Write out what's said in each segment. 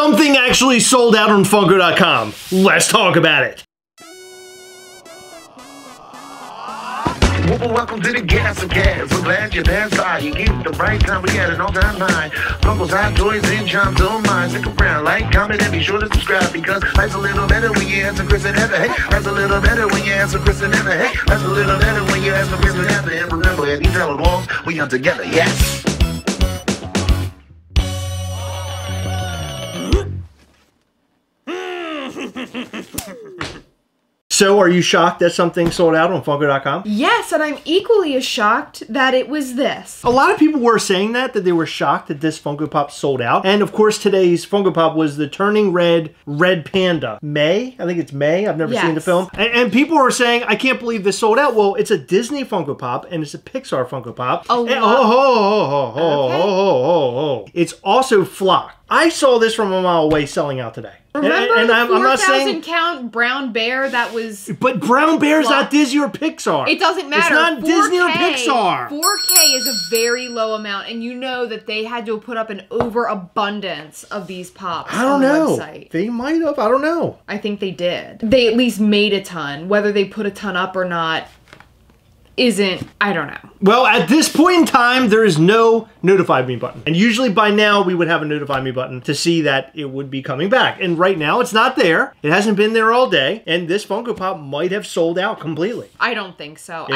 something actually sold out on Funko.com. Let's talk about it. Welcome to the Gastlecast. So glad you're there. You get the right time. We had an all-time high. Funko's hot toys and charms don't mind. Stick around, like, comment, and be sure to subscribe because life's a little better when you answer Chris and Heather. Hey, life's a little better when you answer Chris and Heather. Hey, life's a little better when you answer Chris and Heather. And remember, if you tell along, we are together. Yes. So, are you shocked that something sold out on Funko.com? Yes, and I'm equally as shocked that it was this. A lot of people were saying that they were shocked that this Funko Pop sold out. And of course, today's Funko Pop was the Turning Red Panda. Mei? I think it's Mei. I've never seen the film. And people were saying, I can't believe this sold out. Well, it's a Disney Funko Pop and it's a Pixar Funko Pop. It's also flocked. I saw this from a mile away selling out today. Remember and I'm not saying 4,000 count brown bear that was... But brown bear's not Disney or Pixar. It doesn't matter. It's not 4K, Disney or Pixar. 4K is a very low amount, and you know that they had to put up an overabundance of these pops on the website. They might have. I don't know. I think they did. They at least made a ton. Whether they put a ton up or not isn't, I don't know. Well, at this point in time, there is no notify me button. And usually by now, we would have a notify me button to see that it would be coming back. And right now, it's not there. It hasn't been there all day. And this Funko Pop might have sold out completely. I don't think so.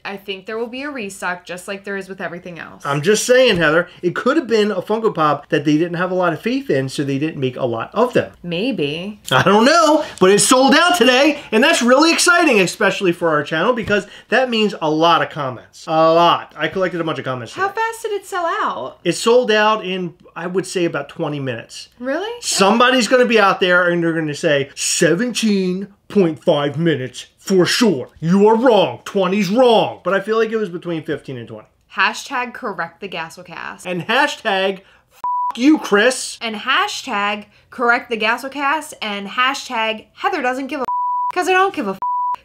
I think there will be a restock just like there is with everything else. I'm just saying, Heather, it could have been a Funko Pop that they didn't have a lot of faith in, so they didn't make a lot of them. Maybe. I don't know, but it sold out today, and that's really exciting, especially for our channel, because that means a lot of comments. A lot. I collected a bunch of comments today. How fast did it sell out? It sold out in, I would say, about 20 minutes. Really? Somebody's going to be out there, and they're going to say, 17.5 minutes. For sure. You are wrong. 20's wrong. But I feel like it was between 15 and 20. Hashtag correct the Gastlecast. And hashtag f you, Chris. And hashtag correct the Gastlecast. And hashtag Heather doesn't give a because I don't give a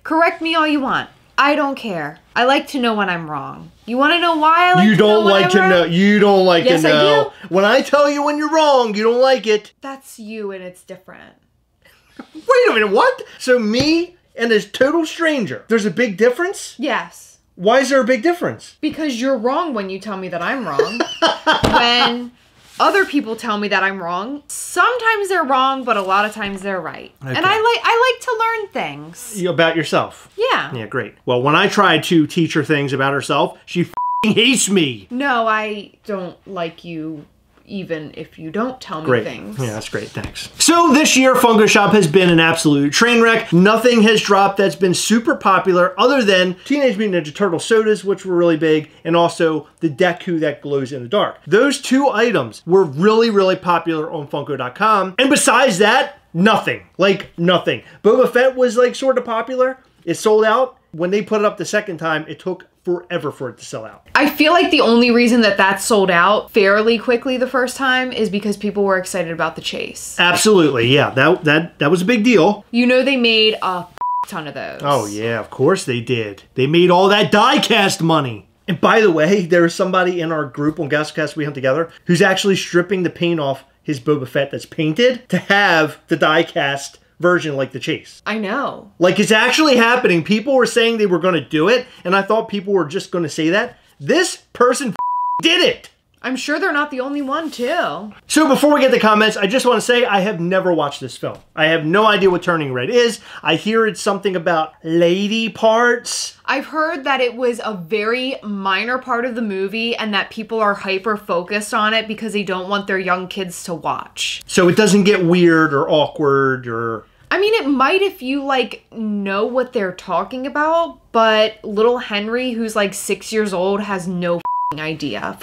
correct me all you want. I don't care. I like to know when I'm wrong. You want to know why I like to know? You don't like to know. You don't like to know. Yes, I do. When I tell you when you're wrong, you don't like it. That's you and it's different. Wait a minute, what? So me and a total stranger, there's a big difference? Yes. Why is there a big difference? Because you're wrong when you tell me that I'm wrong. When other people tell me that I'm wrong, sometimes they're wrong, but a lot of times they're right. Okay. And I like to learn things. About yourself? Yeah. Yeah, great. Well, when I tried to teach her things about herself, she f***ing hates me. No, I don't like you even if you don't tell me things. Yeah, that's great. Thanks. So this year, Funko Shop has been an absolute train wreck. Nothing has dropped that's been super popular other than Teenage Mutant Ninja Turtle sodas, which were really big, and also the Deku that glows in the dark. Those two items were really, really popular on Funko.com. And besides that, nothing. Like, nothing. Boba Fett was, like, sort of popular. It sold out. When they put it up the second time, it took forever for it to sell out. I feel like the only reason that sold out fairly quickly the first time is because people were excited about the chase. Absolutely, yeah. That was a big deal. You know they made a ton of those. Oh yeah, of course they did. They made all that die-cast money. And by the way, there is somebody in our group on Gastlecast We Hunt Together who's actually stripping the paint off his Boba Fett that's painted to have the die-cast version like the chase. I know. Like, it's actually happening. People were saying they were going to do it, and I thought people were just going to say that. This person did it. I'm sure they're not the only one, too. So before we get the comments, I just want to say I have never watched this film. I have no idea what Turning Red is. I hear it's something about lady parts. I've heard that it was a very minor part of the movie and that people are hyper-focused on it because they don't want their young kids to watch. So it doesn't get weird or awkward or... I mean, it might if you, like, know what they're talking about, but little Henry, who's, like, 6 years old, has no f***ing idea.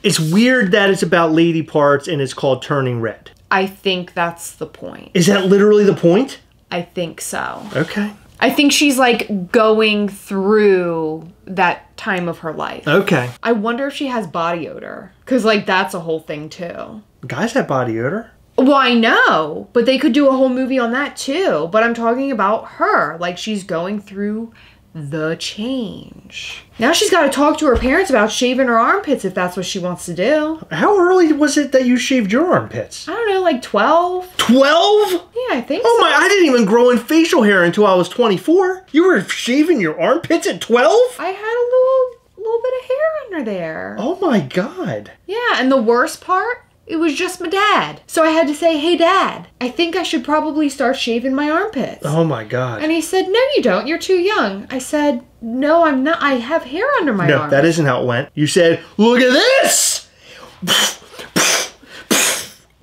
It's weird that it's about lady parts and it's called Turning Red. I think that's the point. Is that literally the point? I think so. Okay. I think she's, like, going through that time of her life. Okay. I wonder if she has body odor. Because, like, that's a whole thing, too. Guys have body odor. Well, I know, but they could do a whole movie on that, too. But I'm talking about her. Like, she's going through the change. Now she's got to talk to her parents about shaving her armpits if that's what she wants to do. How early was it that you shaved your armpits? I don't know, like 12? 12? Yeah, I think Oh so. my, I didn't even grow in facial hair until I was 24. You were shaving your armpits at 12? I had a little bit of hair under there. Oh my God. Yeah, and the worst part, it was just my dad. So I had to say, hey Dad, I think I should probably start shaving my armpits. Oh my God. And he said, no you don't, you're too young. I said, no I'm not, I have hair under my arm. No, that isn't how it went. You said, look at this!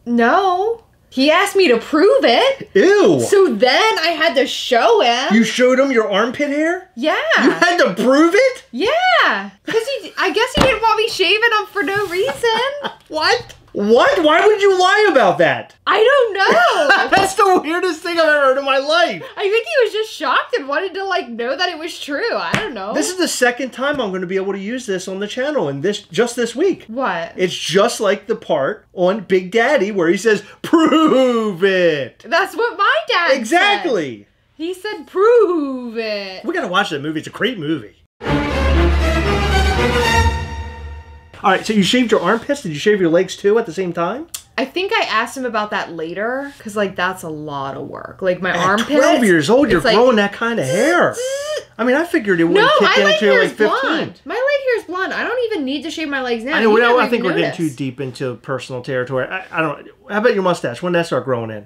No. He asked me to prove it. Ew. So then I had to show him. You showed him your armpit hair? Yeah. You had to prove it? Yeah. Because I guess he didn't want me shaving them for no reason. What? What? Why would you lie about that? I don't know. That's the weirdest thing I've ever heard in my life. I think he was just shocked and wanted to like know that it was true. I don't know. This is the second time I'm going to be able to use this on the channel, and just this week. What? It's just like the part on Big Daddy where he says, prove it. That's what my dad Exactly. said. He said, prove it. We got to watch that movie. It's a great movie. All right, so you shaved your armpits? Did you shave your legs too at the same time? I think I asked him about that later, because like that's a lot of work. Like my At armpits. 12 years old, you're like, growing that kind of hair. I mean, I figured it wouldn't No, kick my in leg until hair like is 15. blonde. My leg hair is blonde. I don't even need to shave my legs now. I know. You never I think even we're getting too noticed. deep into personal territory. I don't. How about your mustache? When did that start growing in?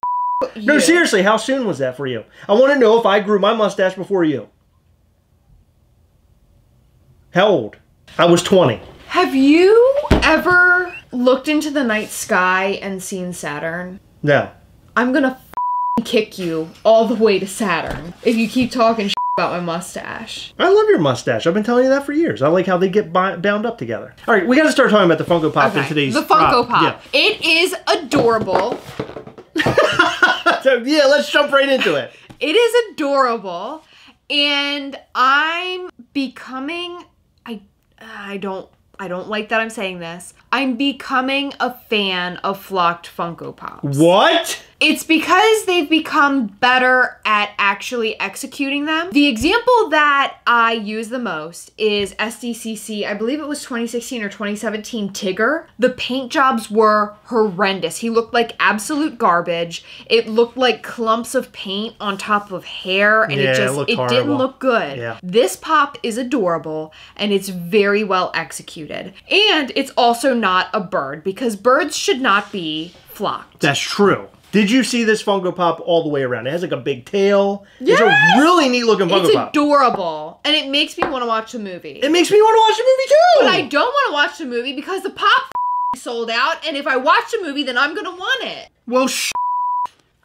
No, You. seriously, how soon was that for you? I want to know if I grew my mustache before you. How old? I was 20. Have you ever looked into the night sky and seen Saturn? No. I'm gonna kick you all the way to Saturn if you keep talking about my mustache. I love your mustache. I've been telling you that for years. I like how they get bound up together. All right, we got to start talking about the Funko Pop in today's the Funko Pop. Yeah. It is adorable. So, yeah, let's jump right into it. It is adorable, and I'm becoming. I don't like that I'm saying this. I'm becoming a fan of flocked Funko Pops. What? It's because they've become better at actually executing them. The example that I use the most is SDCC, I believe it was 2016 or 2017 Tigger. The paint jobs were horrendous. He looked like absolute garbage. It looked like clumps of paint on top of hair, and Yeah, it looked didn't horrible. look good. Yeah. This pop is adorable, and it's very well executed. And it's also not a bird, because birds should not be flocked. That's true. Did you see this Funko Pop all the way around? It has like a big tail. Yes! It's a really neat looking Funko It's Pop. adorable, and it makes me want to watch the movie. It makes me want to watch the movie too. But I don't want to watch the movie because the pop sold out, and if I watch the movie, then I'm going to want it. Well,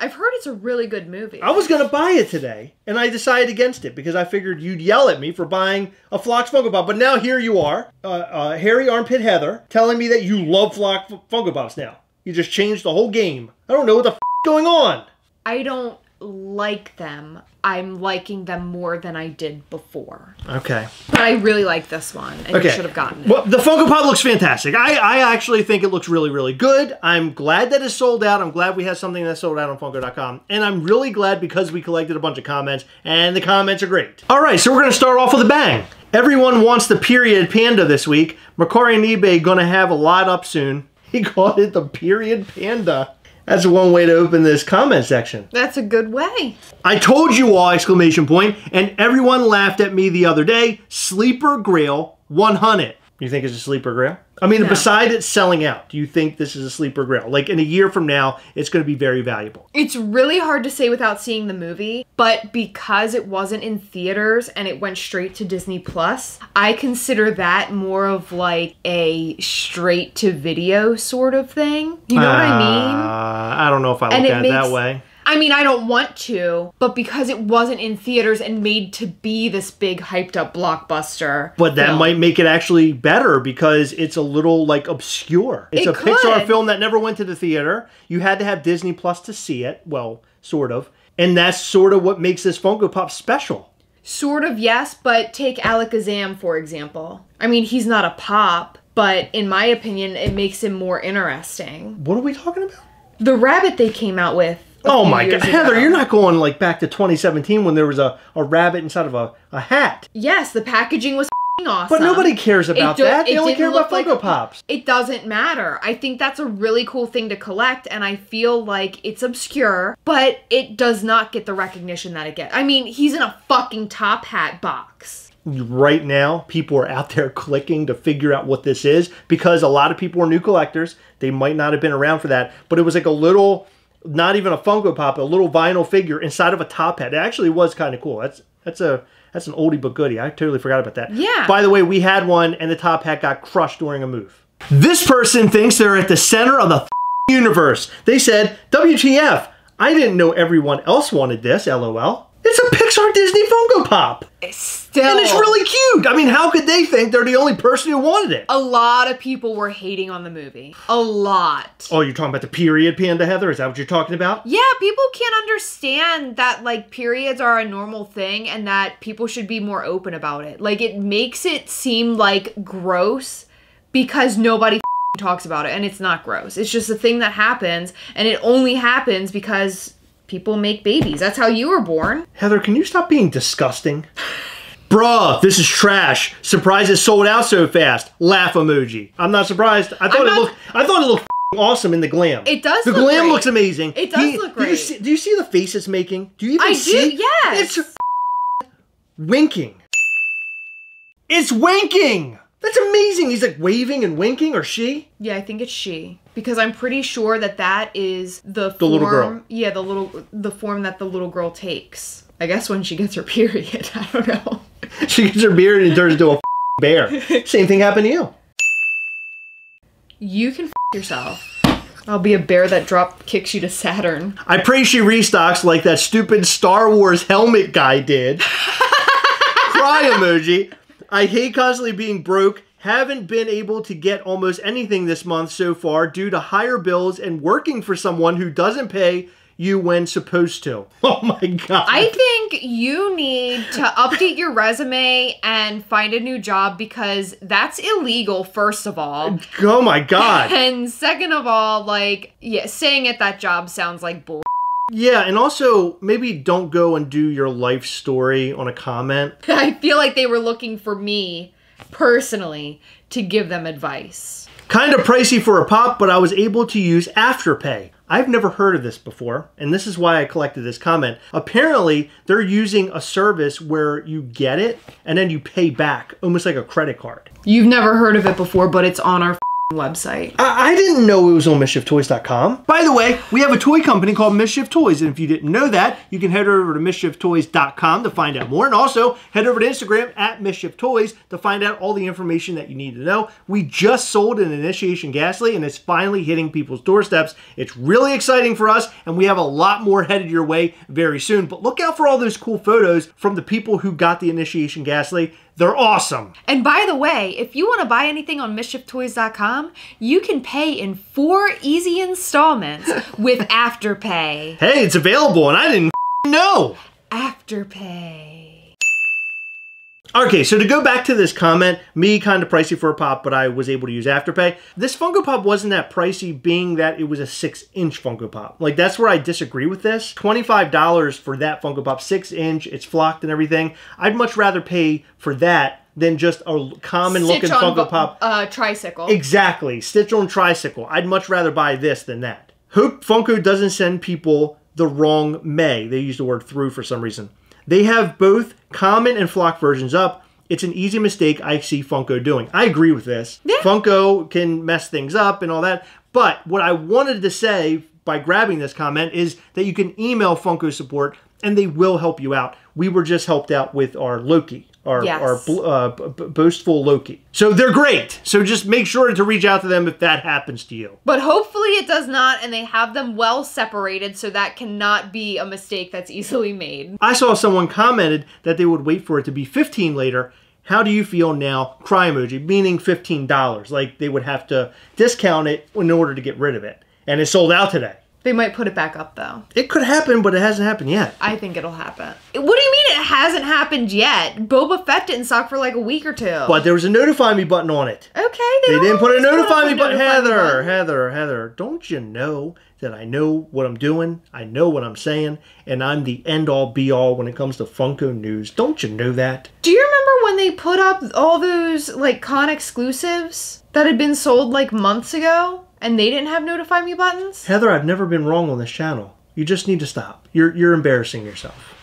I've heard it's a really good movie. I was going to buy it today, and I decided against it because I figured you'd yell at me for buying a Flocked Funko Pop. But now here you are, Hairy Armpit Heather, telling me that you love Flocked Funko Pops now. You just changed the whole game. I don't know what the f going on. I don't like them. I'm liking them more than I did before. Okay. But I really like this one, and you should have gotten it. Well, the Funko Pop looks fantastic. I actually think it looks really, really good. I'm glad that it's sold out. I'm glad we have something that's sold out on Funko.com. And I'm really glad because we collected a bunch of comments, and the comments are great. All right, so we're going to start off with a bang. Everyone wants the period panda this week. Macari and eBay going to have a lot up soon. He called it the period panda. That's one way to open this comment section. That's a good way. I told you all, exclamation point, and everyone laughed at me the other day. Sleeper Grail 100. You think it's a sleeper grail? I mean, No. besides it selling out, do you think this is a sleeper grail? Like in a year from now, it's going to be very valuable. It's really hard to say without seeing the movie, but because it wasn't in theaters and it went straight to Disney Plus, I consider that more of like a straight to video sort of thing. You know what I mean? I don't know if I look And at it that way. I mean, I don't want to, but because it wasn't in theaters and made to be this big hyped up blockbuster. But that film. might make it actually better because it's a little like obscure. It's It a Pixar could. film that never went to the theater. You had to have Disney Plus to see it. Well, sort of. And that's sort of what makes this Funko Pop special. Sort of, yes, but take Alakazam, for example. I mean, he's not a pop, but in my opinion, it makes him more interesting. What are we talking about? The rabbit they came out with Oh few my God, years Heather, ago. you're not going like back to 2017 when there was a rabbit inside of a hat. Yes, the packaging was awesome. But nobody cares about that. They only care about didn't Funko Pops. It doesn't matter. I think that's a really cool thing to collect, and I feel like it's obscure, but it does not get the recognition that it gets. I mean, he's in a fucking top hat box. Right now, people are out there clicking to figure out what this is because a lot of people are new collectors. They might not have been around for that, but it was like a little, not even a Funko Pop, a little vinyl figure inside of a top hat. It actually was kind of cool. That's an oldie but goodie. I totally forgot about that. Yeah. By the way, we had one and the top hat got crushed during a move. This person thinks they're at the center of the universe. They said, WTF, I didn't know everyone else wanted this, LOL. It's a Pixar Disney Funko Pop. Still. And it's really cute. I mean, how could they think they're the only person who wanted it? A lot of people were hating on the movie. A lot. Oh, you're talking about the period panda, Heather? Is that what you're talking about? Yeah, people can't understand that, like, periods are a normal thing and that people should be more open about it. Like, it makes it seem, like, gross because nobody talks about it, and it's not gross. It's just a thing that happens, and it only happens because people make babies. That's how you were born. Heather, can you stop being disgusting? Bruh, this is trash. Surprised it sold out so fast. Laugh emoji. I'm not surprised. I thought it looked awesome in the glam. It does The look glam great. looks amazing. It does look great. Do you see the face it's making? Do you even see? Yes. It's winking. It's winking. That's amazing. He's like waving and winking, or she? Yeah, I think it's she. Because I'm pretty sure that is the form. Little girl. Yeah, the form that the little girl takes. I guess when she gets her period. I don't know. She gets her beard and turns into a bear. Same thing happened to you. You can yourself. I'll be a bear that drop kicks you to Saturn. I pray she restocks like that stupid Star Wars helmet guy did. Cry emoji. I hate constantly being broke. Haven't been able to get almost anything this month so far due to higher bills and working for someone who doesn't pay you when supposed to. Oh my God. I think you need to update your resume and find a new job because that's illegal, first of all. Oh my God. And second of all, like, yeah, staying at that job sounds like bull. Yeah, and also maybe don't go and do your life story on a comment. I feel like they were looking for me, personally, to give them advice. Kind of pricey for a pop, but I was able to use Afterpay. I've never heard of this before, and this is why I collected this comment. Apparently, they're using a service where you get it, and then you pay back, almost like a credit card. You've never heard of it before, but it's on our website. I didn't know it was on MischiefToys.com. By the way, we have a toy company called Mischief Toys, and if you didn't know that, you can head over to MischiefToys.com to find out more, and also head over to Instagram at Mischief Toys to find out all the information that you need to know. We just sold an Initiation Ghastly, and it's finally hitting people's doorsteps. It's really exciting for us, and we have a lot more headed your way very soon, but look out for all those cool photos from the people who got the Initiation Ghastly. They're awesome. And by the way, if you want to buy anything on MischiefToys.com, you can pay in 4 easy installments with Afterpay. Hey, it's available, and I didn't know. Afterpay. Okay, so to go back to this comment, me kind of pricey for a pop, but I was able to use Afterpay. This Funko Pop wasn't that pricey, being that it was a 6-inch Funko Pop. Like, that's where I disagree with this. $25 for that Funko Pop, 6-inch, it's flocked and everything. I'd much rather pay for that than just a common looking Funko Pop. Tricycle. Exactly, Stitch on Tricycle. I'd much rather buy this than that. Hope Funko doesn't send people the wrong May. They use the word through for some reason. They have both common and flock versions up. It's an easy mistake I see Funko doing. I agree with this. Yeah. Funko can mess things up and all that. But what I wanted to say by grabbing this comment is that you can email Funko support and they will help you out. We were just helped out with our Loki. Our boastful Loki. So they're great. So just make sure to reach out to them if that happens to you. But hopefully it does not, and they have them well separated, so that cannot be a mistake that's easily made. I saw someone commented that they would wait for it to be $15 later. How do you feel now? Cry emoji, meaning $15. Like they would have to discount it in order to get rid of it. And it sold out today. They might put it back up though. It could happen, but it hasn't happened yet. I think it'll happen. What do you mean it hasn't happened yet? Boba Fett didn't suck for like a week or two. But there was a notify me button on it. Okay, They didn't put a notify me button. Heather, don't you know that I know what I'm doing? I know what I'm saying, and I'm the end-all be-all when it comes to Funko news. Don't you know that? Do you remember when they put up all those like con exclusives that had been sold like months ago, and they didn't have notify me buttons? Heather, I've never been wrong on this channel. You just need to stop. You're embarrassing yourself.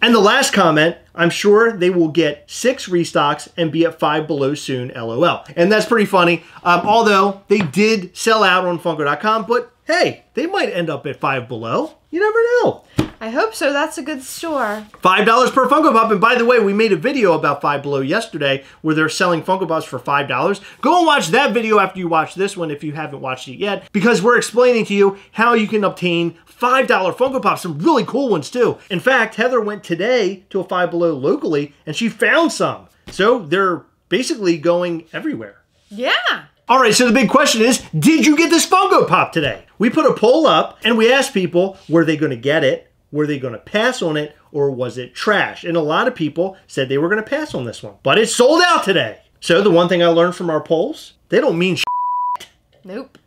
And the last comment, I'm sure they will get 6 restocks and be at 5 below soon, LOL. And that's pretty funny. Although they did sell out on Funko.com, but hey, they might end up at 5 below. You never know. I hope so. That's a good store. $5 per Funko Pop. And by the way, we made a video about 5 Below yesterday where they're selling Funko Pops for $5. Go and watch that video after you watch this one if you haven't watched it yet, because we're explaining to you how you can obtain $5 Funko Pops, some really cool ones too. In fact, Heather went today to a 5 Below locally and she found some. So they're basically going everywhere. Yeah. All right, so the big question is, did you get this Funko Pop today? We put a poll up and we asked people, were they going to get it? Were they going to pass on it, or was it trash? And a lot of people said they were going to pass on this one, but it sold out today. So the one thing I learned from our polls, they don't mean shit. Nope.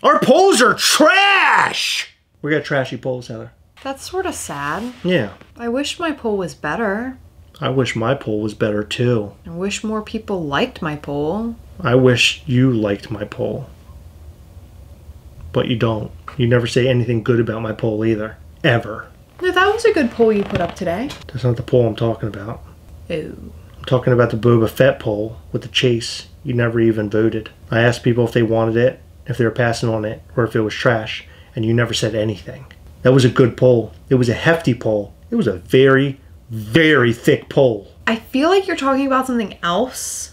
Our polls are trash. We got trashy polls, Heather. That's sort of sad. Yeah. I wish my poll was better. I wish my poll was better too. I wish more people liked my poll. I wish you liked my poll. But you don't. You never say anything good about my poll either. Ever. No, that was a good poll you put up today. That's not the poll I'm talking about. Oh. I'm talking about the Boba Fett poll with the chase. You never even voted. I asked people if they wanted it, if they were passing on it, or if it was trash, and you never said anything. That was a good poll. It was a hefty poll. It was a very, very thick poll. I feel like you're talking about something else.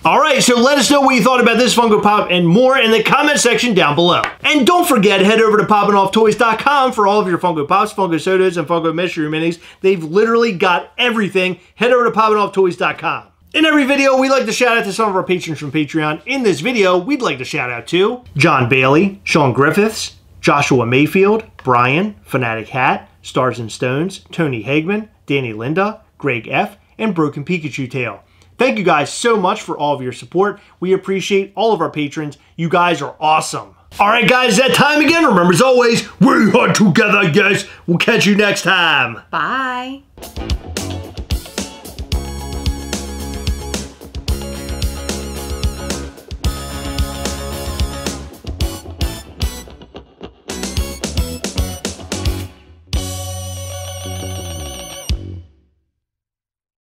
All right, so let us know what you thought about this Funko Pop and more in the comment section down below. And don't forget, head over to poppingofftoys.com for all of your Funko Pops, Funko Sodas, and Funko Mystery Minis. They've literally got everything. Head over to poppingofftoys.com. In every video, we like to shout out to some of our patrons from Patreon. In this video, we'd like to shout out to John Bailey, Sean Griffiths, Joshua Mayfield, Brian, Fanatic Hat, Stars and Stones, Tony Hagman, Danny Linda, Greg F., and Broken Pikachu Tail. Thank you guys so much for all of your support. We appreciate all of our patrons. You guys are awesome. All right, guys, that time again. Remember, as always, we are together, guys. We'll catch you next time. Bye.